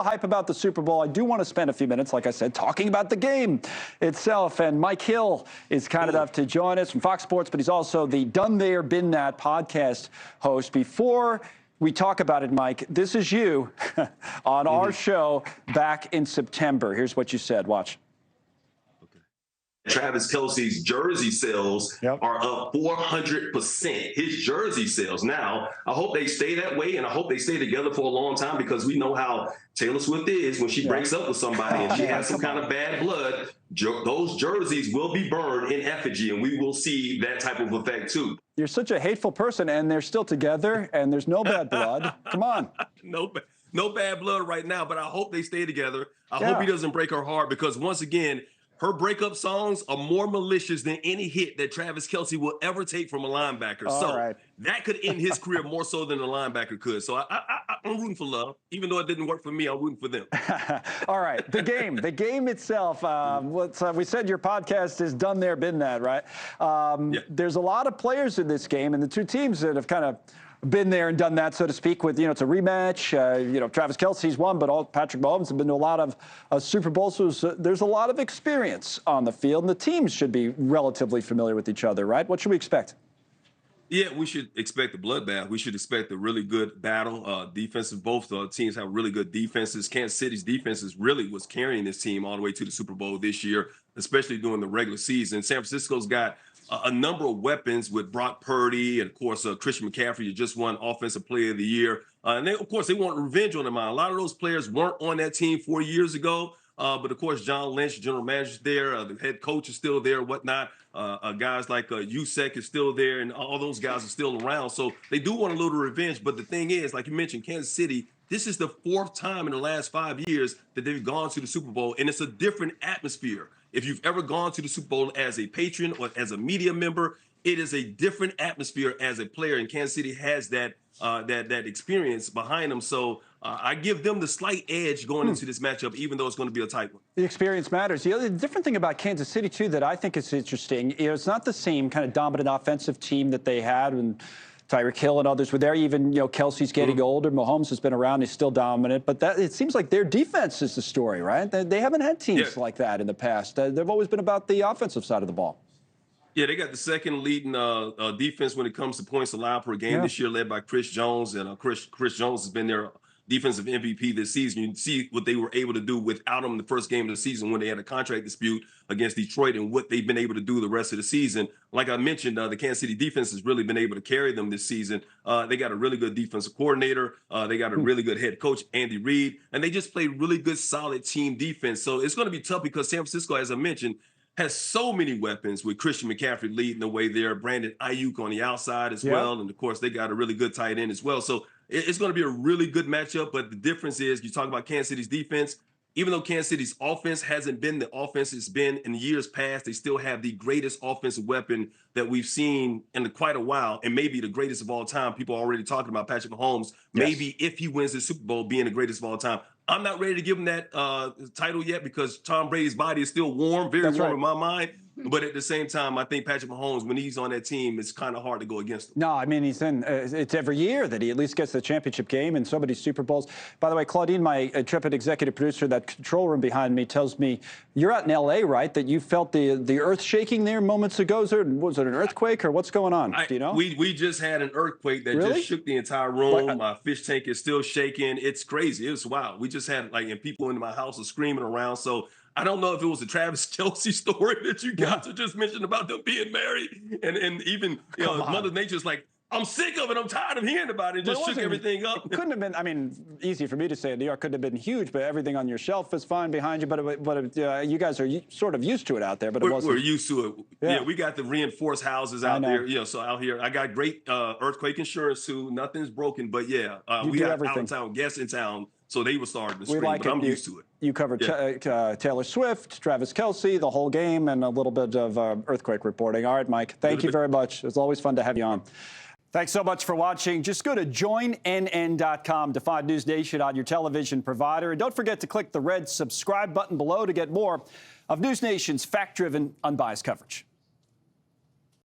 Hype about the Super Bowl. I do want to spend a few minutes, like I said, talking about the game itself. And Mike Hill is kind enough to join us from Fox Sports, but he's also the Done There, Been That podcast host. Before we talk about it, Mike, this is you on our show back in September. Here's what you said. Watch. Travis Kelce's jersey sales are up 400%. His jersey sales. Now, I hope they stay that way, and I hope they stay together for a long time, because we know how Taylor Swift is when she breaks up with somebody and she has some kind of bad blood. Those jerseys will be burned in effigy, and we will see that type of effect too. You're such a hateful person, and they're still together, and there's no bad blood. Come on. No bad blood right now, but I hope they stay together. I hope he doesn't break her heart, because once again, her breakup songs are more malicious than any hit that Travis Kelce will ever take from a linebacker. That could end his career more so than a linebacker could. So I'm rooting for love. Even though it didn't work for me, I'm rooting for them. All right, the game itself. We said your podcast is Done There, Been That, right? There's a lot of players in this game, and the two teams that have kind of been there and done that, so to speak, with, it's a rematch. Travis Kelce's won, but Patrick Mahomes have been to a lot of Super Bowls. So there's a lot of experience on the field, and the teams should be relatively familiar with each other, right? What should we expect? Yeah, we should expect a bloodbath. We should expect a really good battle. Defensive, both teams have really good defenses. Kansas City's defenses really was carrying this team all the way to the Super Bowl this year, especially during the regular season. San Francisco's got a number of weapons with Brock Purdy and, of course, Christian McCaffrey, who just won Offensive Player of the Year. And they want revenge on them. A lot of those players weren't on that team 4 years ago. But, of course, John Lynch, general manager, is there. The head coach is still there, whatnot. Guys like Usek is still there, and all those guys are still around. So they do want a little revenge. But the thing is, like you mentioned, Kansas City, this is the fourth time in the last 5 years that they've gone to the Super Bowl, and it's a different atmosphere. If you've ever gone to the Super Bowl as a patron or as a media member, it is a different atmosphere as a player, and Kansas City has that experience behind them. So I give them the slight edge going into this matchup, even though it's going to be a tight one. The experience matters. The other different thing about Kansas City, too, that I think is interesting, it's not the same kind of dominant offensive team that they had when Tyreek Hill and others were there. Even, Kelce's getting older. Mahomes has been around. He's still dominant. But it seems like their defense is the story, right? They haven't had teams like that in the past. They've always been about the offensive side of the ball. Yeah, they got the second leading defense when it comes to points allowed per game this year, led by Chris Jones. And Chris Jones has been their defensive MVP this season. You see what they were able to do without him in the first game of the season when they had a contract dispute against Detroit, and what they've been able to do the rest of the season. Like I mentioned, the Kansas City defense has really been able to carry them this season. They got a really good defensive coordinator. They got a really good head coach, Andy Reid, and they just played really good, solid team defense. So it's going to be tough, because San Francisco, as I mentioned, has so many weapons, with Christian McCaffrey leading the way there, Brandon Ayuk on the outside as well. And, of course, they got a really good tight end as well. So it's going to be a really good matchup. But the difference is, you talk about Kansas City's defense. Even though Kansas City's offense hasn't been the offense it's been in years past, they still have the greatest offensive weapon that we've seen in quite a while, and maybe the greatest of all time. People are already talking about Patrick Mahomes, maybe if he wins the Super Bowl, being the greatest of all time. I'm not ready to give him that title yet, because Tom Brady's body is still warm, very warm in my mind. But at the same time, I think Patrick Mahomes, when he's on that team, it's kind of hard to go against him. No, I mean, he's in. It's every year that he at least gets the championship game in so many Super Bowls. By the way, Claudine, my intrepid executive producer, that control room behind me, tells me you're out in L.A., right? That you felt the earth shaking there moments ago. Was it an earthquake, or what's going on? Do you know? We just had an earthquake that just shook the entire room. My fish tank is still shaking. It's crazy. It's wild. We just had, and people in my house are screaming around. So I don't know if it was the Travis Kelce story that you guys just mentioned about them being married, and even Mother Nature's like, I'm sick of it. I'm tired of hearing about it. Just shook everything up. It couldn't have been. I mean, easy for me to say. New York couldn't have been huge, but everything on your shelf is fine behind you. But you guys are sort of used to it out there. But we're used to it. Yeah, we got the reinforced houses out there. So out here, I got great earthquake insurance too. Nothing's broken. But we got out of town guests in town, so they were starting to scream. But I'm used to it. You covered Taylor Swift, Travis Kelce, the whole game, and a little bit of earthquake reporting. All right, Mike. Thank you very much. It's always fun to have you on. Thanks so much for watching. Just go to joinnn.com to find NewsNation on your television provider. And don't forget to click the red subscribe button below to get more of NewsNation's fact-driven, unbiased coverage.